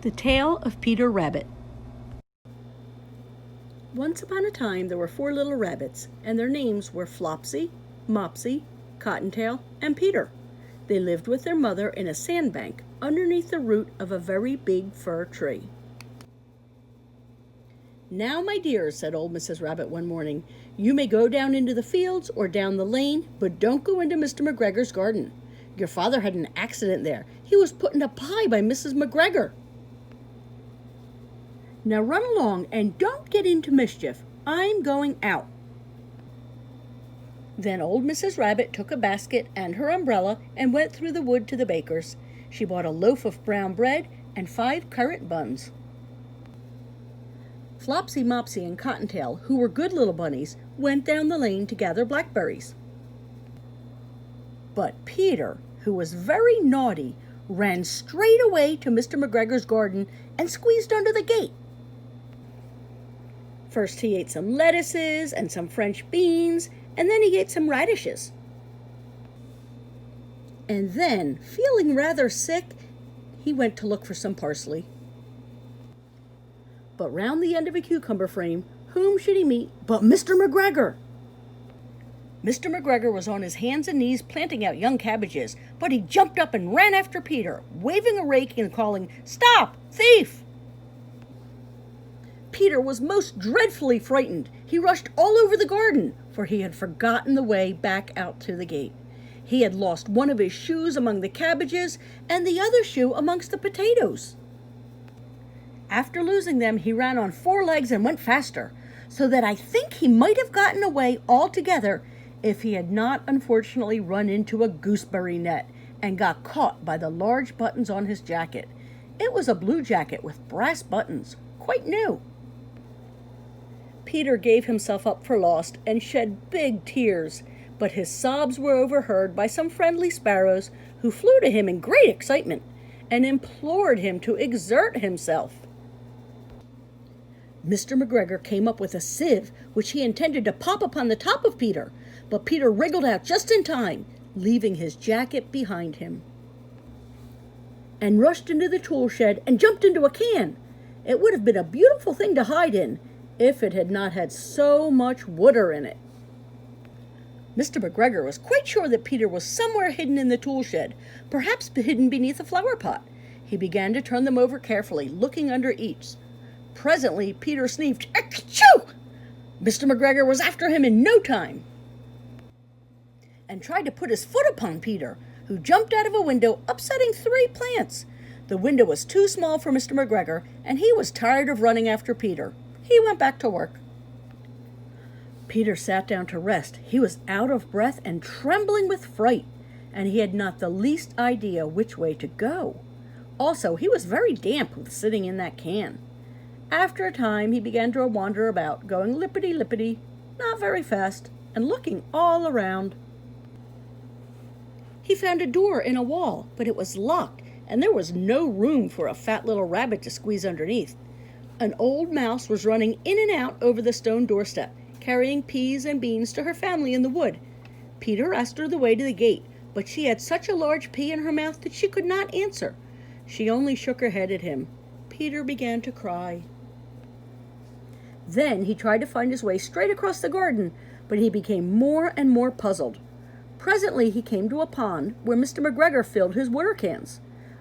The Tale of Peter Rabbit. Once upon a time there were 4 little rabbits, and their names were Flopsy, Mopsy, Cottontail, and Peter. They lived with their mother in a sandbank underneath the root of a very big fir tree. "Now, my dears," said old Mrs. Rabbit one morning, "you may go down into the fields or down the lane, but don't go into Mr. McGregor's garden. Your father had an accident there. He was put in a pie by Mrs. McGregor. Now run along and don't get into mischief. I'm going out." Then old Mrs. Rabbit took a basket and her umbrella and went through the wood to the baker's. She bought a loaf of brown bread and 5 currant buns. Flopsy, Mopsy, and Cottontail, who were good little bunnies, went down the lane to gather blackberries. But Peter, who was very naughty, ran straight away to Mr. McGregor's garden and squeezed under the gate. First he ate some lettuces and some French beans, and then he ate some radishes. And then, feeling rather sick, he went to look for some parsley. But round the end of a cucumber frame, whom should he meet but Mr. McGregor? Mr. McGregor was on his hands and knees planting out young cabbages, but he jumped up and ran after Peter, waving a rake and calling, "Stop, thief!" Peter was most dreadfully frightened. He rushed all over the garden, for he had forgotten the way back out to the gate. He had lost one of his shoes among the cabbages and the other shoe amongst the potatoes. After losing them, he ran on 4 legs and went faster, so that I think he might have gotten away altogether if he had not unfortunately run into a gooseberry net and got caught by the large buttons on his jacket. It was a blue jacket with brass buttons, quite new. Peter gave himself up for lost and shed big tears, but his sobs were overheard by some friendly sparrows who flew to him in great excitement and implored him to exert himself. Mr. McGregor came up with a sieve which he intended to pop upon the top of Peter, but Peter wriggled out just in time, leaving his jacket behind him, and rushed into the tool shed and jumped into a can. It would have been a beautiful thing to hide in if it had not had so much water in it. Mr. McGregor was quite sure that Peter was somewhere hidden in the tool shed, perhaps hidden beneath a flower pot. He began to turn them over carefully, looking under each. Presently, Peter sneezed, "Achoo!" Mr. McGregor was after him in no time, and tried to put his foot upon Peter, who jumped out of a window, upsetting 3 plants. The window was too small for Mr. McGregor, and he was tired of running after Peter. He went back to work. Peter sat down to rest. He was out of breath and trembling with fright, and he had not the least idea which way to go. Also, he was very damp with sitting in that can. After a time, he began to wander about, going lippity-lippity, not very fast, and looking all around. He found a door in a wall, but it was locked, and there was no room for a fat little rabbit to squeeze underneath. An old mouse was running in and out over the stone doorstep, carrying peas and beans to her family in the wood. Peter asked her the way to the gate, but she had such a large pea in her mouth that she could not answer. She only shook her head at him. Peter began to cry. Then he tried to find his way straight across the garden, but he became more and more puzzled. Presently he came to a pond where Mr. McGregor filled his water cans.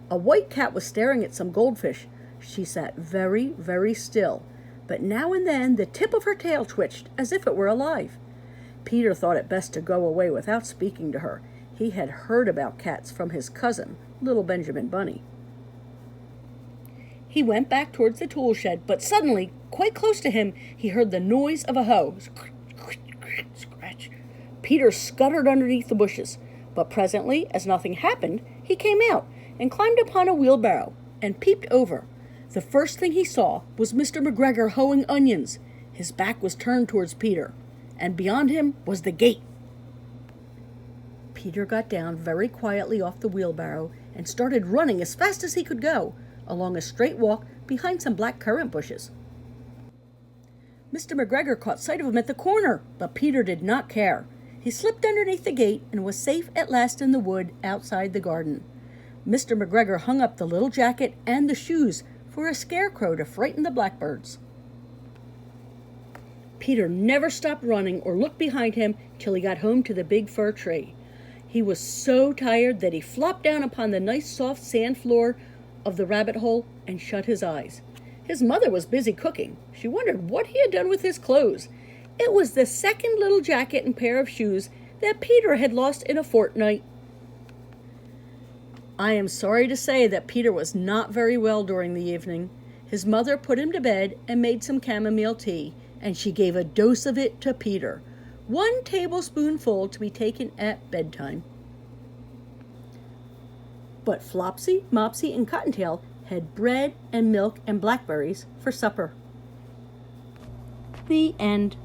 A white cat was staring at some goldfish. She sat very, very still, but now and then the tip of her tail twitched as if it were alive. Peter thought it best to go away without speaking to her. He had heard about cats from his cousin, little Benjamin Bunny. He went back towards the tool shed, but suddenly, quite close to him, he heard the noise of a hoe. Scratch. Peter scuttered underneath the bushes, but presently, as nothing happened, he came out and climbed upon a wheelbarrow and peeped over. The first thing he saw was Mr. McGregor hoeing onions. His back was turned towards Peter, and beyond him was the gate. Peter got down very quietly off the wheelbarrow and started running as fast as he could go, along a straight walk behind some black currant bushes. Mr. McGregor caught sight of him at the corner, but Peter did not care. He slipped underneath the gate and was safe at last in the wood outside the garden. Mr. McGregor hung up the little jacket and the shoes for a scarecrow to frighten the blackbirds. Peter never stopped running or looked behind him till he got home to the big fir tree. He was so tired that he flopped down upon the nice soft sand floor of the rabbit hole and shut his eyes. His mother was busy cooking. She wondered what he had done with his clothes. It was the second little jacket and pair of shoes that Peter had lost in a fortnight. I am sorry to say that Peter was not very well during the evening. His mother put him to bed and made some chamomile tea, and she gave a dose of it to Peter, 1 tablespoonful to be taken at bedtime. But Flopsy, Mopsy, and Cottontail had bread and milk and blackberries for supper. The end.